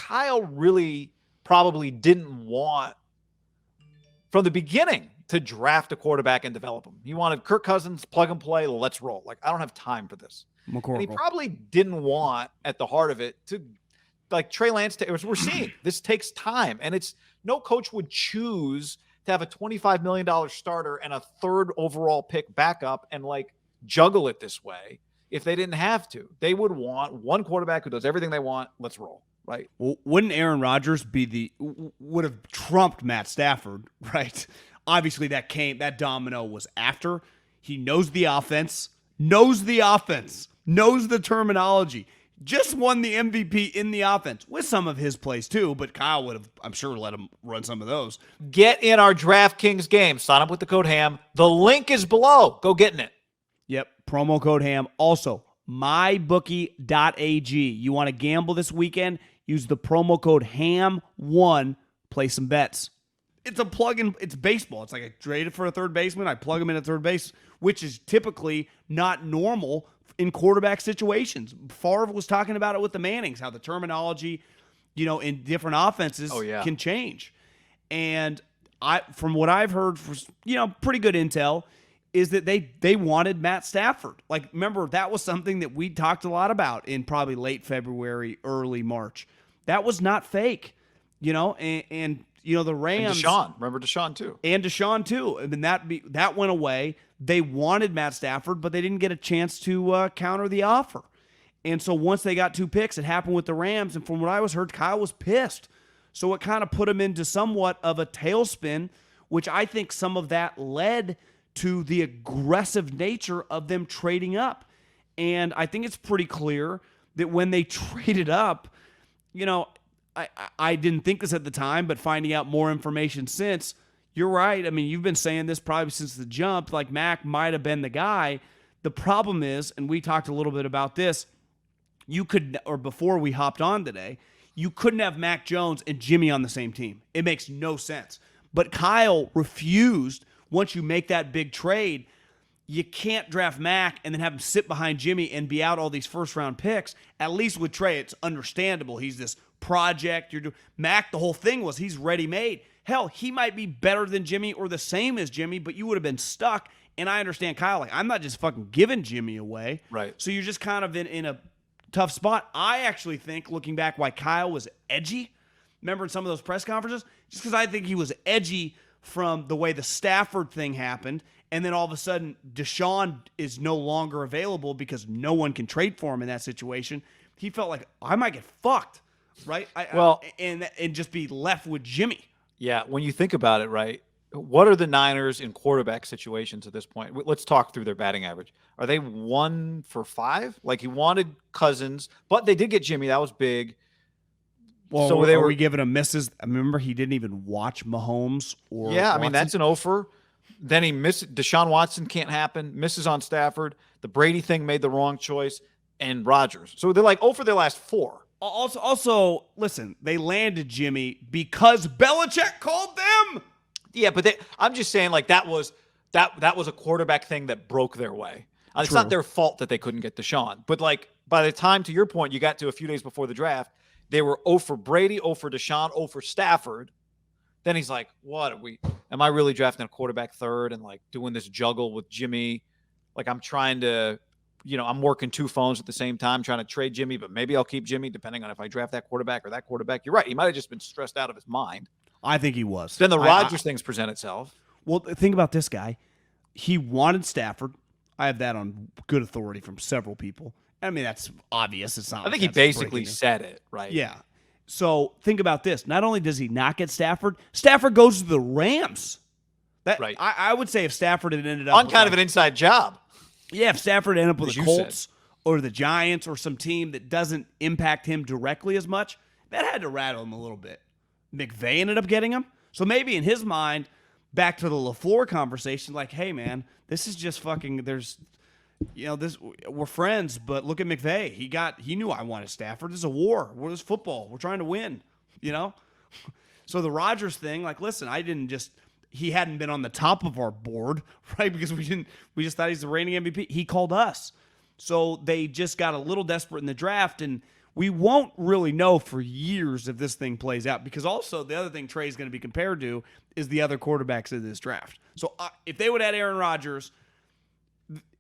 Kyle really probably didn't want from the beginning to draft a quarterback and develop him. He wanted Kirk Cousins, plug and play, let's roll. Like, I don't have time for this. And he probably didn't want, at the heart of it, to like Trey Lance. We're seeing this takes time, and it's no coach would choose to have a $25 million starter and a third overall pick backup and like juggle it this way if they didn't have to. They would want one quarterback who does everything they want. Let's roll. Right. Well, wouldn't Aaron Rodgers would have trumped Matt Stafford, right? Obviously that domino was after. He knows the offense, knows the terminology, just won the MVP in the offense with some of his plays too, but Kyle would have, I'm sure, let him run some of those. Get in our DraftKings game. Sign up with the code HAM. The link is below. Go get in it. Yep. Promo code HAM. Also, mybookie.ag. You want to gamble this weekend? Use the promo code HAM1. Play some bets. It's a plug-in. It's baseball. It's like I traded for a third baseman. I plug him in at third base, which is typically not normal in quarterback situations. Favre was talking about it with the Mannings, how the terminology, in different offenses can change. And from what I've heard, pretty good intel, is that they wanted Matt Stafford. Like, remember, that was something that we talked a lot about in probably late February, early March. That was not fake, and the Rams. And Deshaun. Remember Deshaun, too. And Deshaun, too. I mean, that went away. They wanted Matt Stafford, but they didn't get a chance to counter the offer. And so once they got 2 picks, it happened with the Rams. And from what I was heard, Kyle was pissed. So it kind of put him into somewhat of a tailspin, which I think some of that led to the aggressive nature of them trading up. And I think it's pretty clear that when they traded up, I didn't think this at the time, but finding out more information since, you're right. I mean, you've been saying this probably since the jump, like Mac might have been the guy. The problem is, and we talked a little bit about this, before we hopped on today, you couldn't have Mac Jones and Jimmy on the same team. It makes no sense. But Kyle refused. Once you make that big trade, you can't draft Mac and then have him sit behind Jimmy and be out all these first-round picks. At least with Trey, it's understandable. He's this project. Mac, the whole thing was he's ready-made. Hell, he might be better than Jimmy or the same as Jimmy, but you would have been stuck. And I understand Kyle. Like, I'm not just fucking giving Jimmy away. Right. So you're just kind of in a tough spot. I actually think, looking back, why Kyle was edgy, remember in some of those press conferences? Just because I think he was edgy from the way the Stafford thing happened, and then all of a sudden Deshaun is no longer available because no one can trade for him in that situation. He felt like, I might get fucked, right? And just be left with Jimmy. Yeah, when you think about it, right, what are the Niners in quarterback situations at this point? Let's talk through their batting average. Are they 1 for 5? Like, he wanted Cousins, but they did get Jimmy. That was big. Well, so were we giving him misses? I remember he didn't even watch Mahomes or Yeah, Watson. I mean, that's an offer. Then he missed. Deshaun Watson can't happen. Misses on Stafford. The Brady thing made the wrong choice. And Rodgers. So they're like 0 for their last 4. Also, listen, they landed Jimmy because Belichick called them. Yeah, but I'm just saying, like, that was a quarterback thing that broke their way. It's not their fault that they couldn't get Deshaun. But, like, by the time, to your point, you got to a few days before the draft, they were 0 for Brady, 0 for Deshaun, 0 for Stafford. Then he's like, am I really drafting a quarterback third and, like, doing this juggle with Jimmy? Like, I'm trying to, I'm working 2 phones at the same time trying to trade Jimmy, but maybe I'll keep Jimmy depending on if I draft that quarterback or that quarterback. You're right. He might have just been stressed out of his mind. I think he was. Then the Rodgers things present itself. Well, think about this guy. He wanted Stafford. I have that on good authority from several people. I mean, that's obvious. It's not. I think he basically said it, right? Yeah. So think about this. Not only does he not get Stafford, Stafford goes to the Rams. Right. I would say if Stafford had ended up on kind of an inside job. Yeah, if Stafford ended up with the Colts or the Giants or some team that doesn't impact him directly as much, that had to rattle him a little bit. McVay ended up getting him. So maybe in his mind, back to the LaFleur conversation, like, hey, man, this is just fucking, we're friends, but look at McVay. He knew I wanted Stafford. This is a war. This is football. We're trying to win, So the Rodgers thing, like, listen, he hadn't been on the top of our board, right? Because we just thought he's the reigning MVP. He called us. So they just got a little desperate in the draft, and we won't really know for years if this thing plays out, because also the other thing Trey's going to be compared to is the other quarterbacks in this draft. So if they would have had Aaron Rodgers,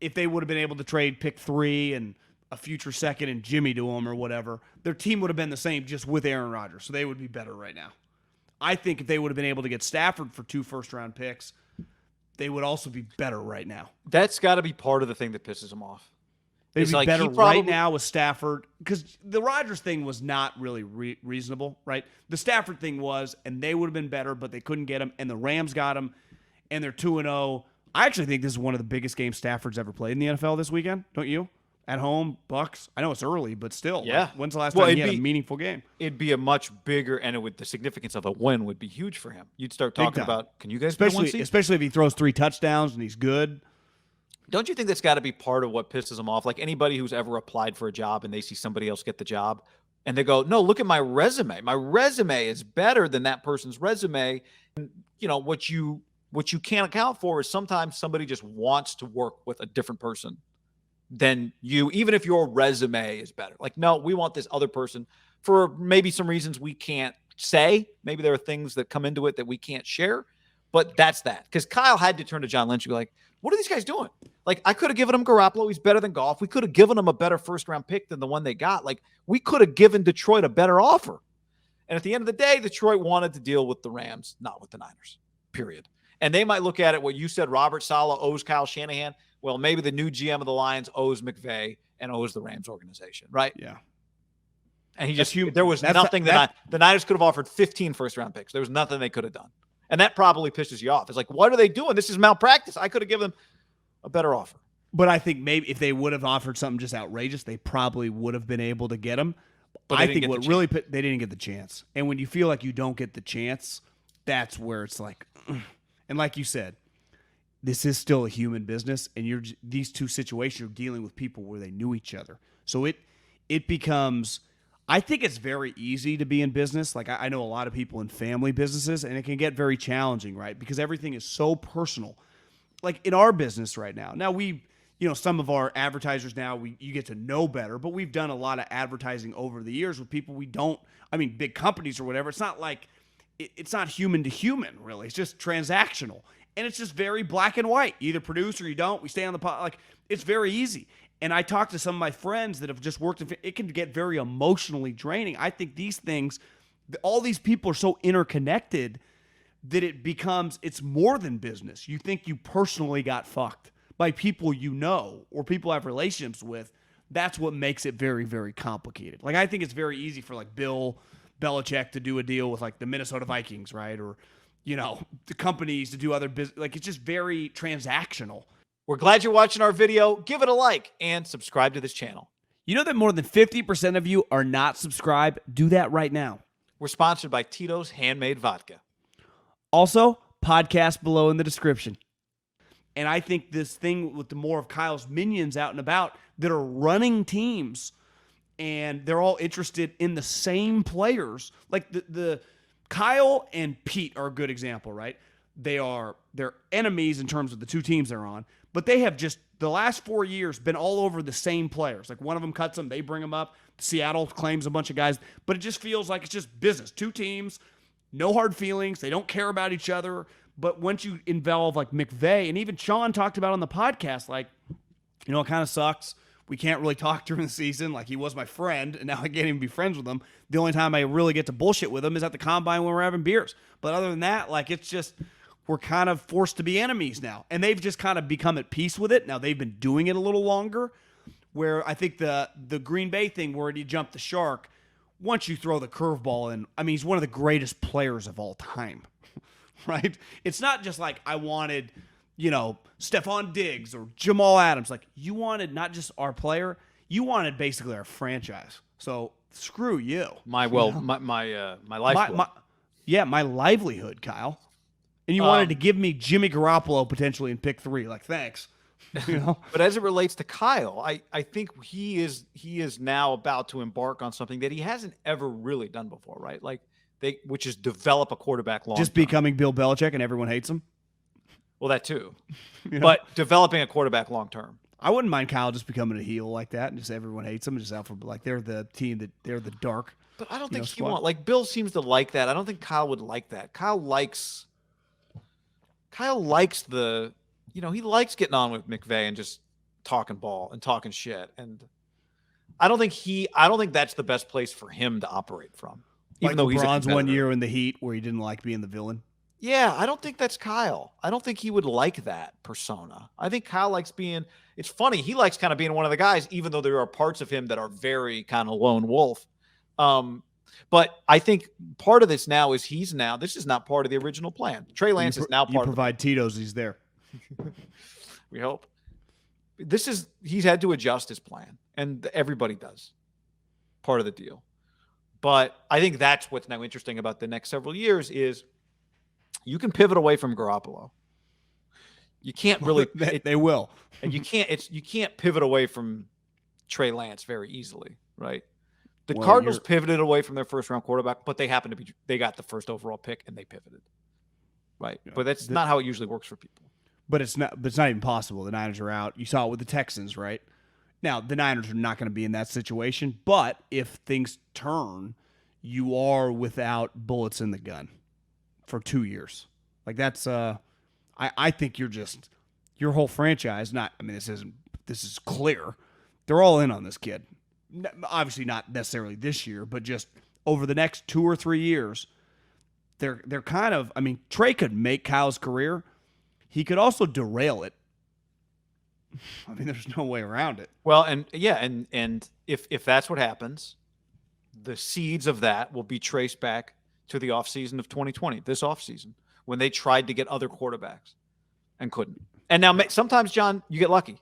if they would have been able to trade pick 3 and a future second and Jimmy to him or whatever, their team would have been the same just with Aaron Rodgers. So they would be better right now. I think if they would have been able to get Stafford for 2 first-round picks, they would also be better right now. That's got to be part of the thing that pisses him off. They'd be better right now with Stafford, because the Rodgers thing was not really reasonable, right? The Stafford thing was, and they would have been better, but they couldn't get him, and the Rams got him, and they're 2-0. I actually think this is one of the biggest games Stafford's ever played in the NFL this weekend, don't you? At home, Bucks. I know it's early, but still. Yeah. Like, when's the last time he had a meaningful game? It'd be a much bigger, and the significance of a win would be huge for him. You'd start talking about, can you guys play one seed? Especially if he throws 3 touchdowns and he's good. Don't you think that's got to be part of what pisses him off? Like anybody who's ever applied for a job and they see somebody else get the job and they go, no, look at my resume. My resume is better than that person's resume. And, you know, what you can't account for is sometimes somebody just wants to work with a different person than you, even if your resume is better. Like, no, we want this other person for maybe some reasons we can't say. Maybe there are things that come into it that we can't share, but that's that. Because Kyle had to turn to John Lynch and be like, what are these guys doing? Like, I could have given him Garoppolo. He's better than Goff. We could have given him a better first-round pick than the one they got. Like, we could have given Detroit a better offer. And at the end of the day, Detroit wanted to deal with the Rams, not with the Niners, period. And they might look at it, what you said, Robert Saleh owes Kyle Shanahan. Well, maybe the new GM of the Lions owes McVay and owes the Rams organization, right? Yeah. And he just, there was nothing that the Niners could have offered 15 first-round picks. There was nothing they could have done. And that probably pisses you off. It's like, what are they doing? This is malpractice. I could have given them a better offer. But I think maybe if they would have offered something just outrageous, they probably would have been able to get him. But I think what really they didn't get the chance. And when you feel like you don't get the chance, that's where it's like, and like you said, this is still a human business, and these two situations are dealing with people where they knew each other. So it becomes, I think it's very easy to be in business. Like I know a lot of people in family businesses, and it can get very challenging, right? Because everything is so personal. Like in our business right now. Now some of our advertisers now, you get to know better, but we've done a lot of advertising over the years with people big companies or whatever. It's not like, it's not human to human, really. It's just transactional. And it's just very black and white. You either produce or you don't. We stay on the pot. Like, it's very easy. And I talk to some of my friends that have just worked it can get very emotionally draining. I think these things, all these people are so interconnected that it's more than business. You think you personally got fucked by people you know or people I have relationships with. That's what makes it very, very complicated. Like, I think it's very easy for like Bill Belichick to do a deal with like the Minnesota Vikings, right? Or, the companies to do other business. Like, it's just very transactional. We're glad you're watching our video. Give it a like and subscribe to this channel. You know that more than 50% of you are not subscribed? Do that right now. We're sponsored by Tito's Handmade Vodka. Also, podcast below in the description. And I think this thing with the more of Kyle's minions out and about that are running teams, and they're all interested in the same players. Like the Kyle and Pete are a good example, right? They're enemies in terms of the two teams they're on, but they have just the last 4 years been all over the same players. Like one of them cuts them, they bring them up. Seattle claims a bunch of guys, but it just feels like it's just business. Two teams, no hard feelings. They don't care about each other. But once you involve like McVay, and even Sean talked about on the podcast, like, it kind of sucks. We can't really talk during the season. Like, he was my friend, and now I can't even be friends with him. The only time I really get to bullshit with him is at the combine when we're having beers. But other than that, like, it's just, we're kind of forced to be enemies now. And they've just kind of become at peace with it. Now, they've been doing it a little longer, where I think the Green Bay thing where he jumped the shark, once you throw the curveball in, he's one of the greatest players of all time, right? It's not just like I wanted, Stephon Diggs or Jamal Adams. Like, you wanted not just our player, you wanted basically our franchise. So screw you. My lifeblood. My livelihood, Kyle. And you wanted to give me Jimmy Garoppolo potentially in pick 3. Like, thanks. But as it relates to Kyle, I think he is now about to embark on something that he hasn't ever really done before, right? Like, which is develop a quarterback long-term. Just becoming Bill Belichick and everyone hates him? Well, that too. But developing a quarterback long-term. I wouldn't mind Kyle just becoming a heel like that, and just everyone hates him, just out for like they're the team that they're the dark. But I don't think he squad. want like Bill seems to like that. I don't think Kyle would like that. Kyle likes the, he likes getting on with McVay and just talking ball and talking shit. And I don't think that's the best place for him to operate from. Even Like though he's a LeBron's one competitor. year in the Heat where he didn't like being the villain. Yeah, I don't think that's Kyle. I don't think he would like that persona. I think Kyle likes being, it's funny, he likes kind of being one of the guys, even though there are parts of him that are very kind of lone wolf. But I think part of this now is this is not part of the original plan. Trey Lance is now part you of provide Tito's, he's there. We hope. He's had to adjust his plan, and everybody does. Part of the deal. But I think that's what's now interesting about the next several years is you can pivot away from Garoppolo. You can't really they will. And you can't pivot away from Trey Lance very easily, right? The Cardinals pivoted away from their first round quarterback, but they got the first overall pick and they pivoted. Right. Yeah. But that's not how it usually works for people. But it's not even possible. The Niners are out. You saw it with the Texans, right? Now, the Niners are not going to be in that situation, but if things turn, you are without bullets in the gun for 2 years. Like that's I think your whole franchise, this is clear. They're all in on this kid. Obviously not necessarily this year, but just over the next 2 or 3 years, they're kind of, Trey could make Kyle's career. He could also derail it. There's no way around it. Well, and if that's what happens, the seeds of that will be traced back to the offseason of 2020, this offseason, when they tried to get other quarterbacks and couldn't. And now sometimes, John, you get lucky.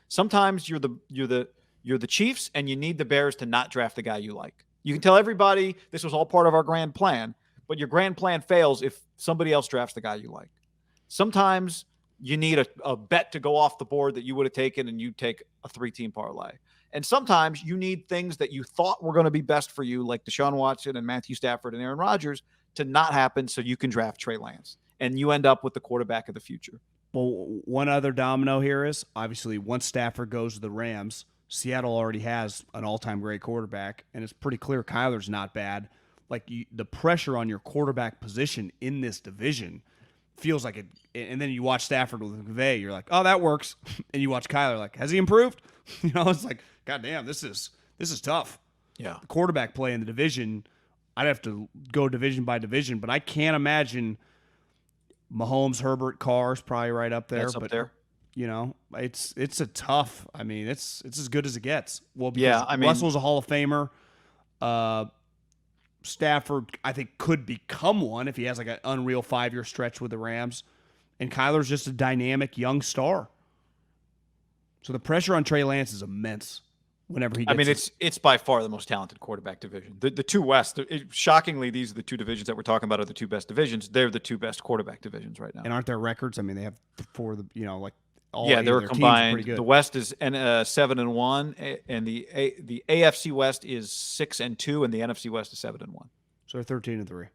Sometimes you're the Chiefs and you need the Bears to not draft the guy you like. You can tell everybody this was all part of our grand plan, but your grand plan fails if somebody else drafts the guy you like. Sometimes you need a bet to go off the board that you would have taken and you take a 3-team parlay. And sometimes you need things that you thought were going to be best for you, like Deshaun Watson and Matthew Stafford and Aaron Rodgers, to not happen so you can draft Trey Lance. And you end up with the quarterback of the future. Well, one other domino here is, obviously, once Stafford goes to the Rams, Seattle already has an all-time great quarterback, and it's pretty clear Kyler's not bad. Like, the pressure on your quarterback position in this division feels like it. And then you watch Stafford with McVay, you're like, oh, that works. And you watch Kyler, like, has he improved? It's like, goddamn, this is tough. Yeah. The quarterback play in the division, I'd have to go division by division, but I can't imagine Mahomes, Herbert, Carr's probably right up there. That's up there. It's a tough. It's as good as it gets. Well, because yeah, Russell's a Hall of Famer. Stafford, I think, could become one if he has like an unreal 5-year stretch with the Rams. And Kyler's just a dynamic young star. So the pressure on Trey Lance is immense whenever he gets it's by far the most talented quarterback division. The two West, shockingly, these are the two divisions that we're talking about are the two best divisions. They're the two best quarterback divisions right now. And aren't there records? They have all they're combined. The West is 7-1, and the AFC West is 6-2, and the NFC West is 7-1. So they're 13-3.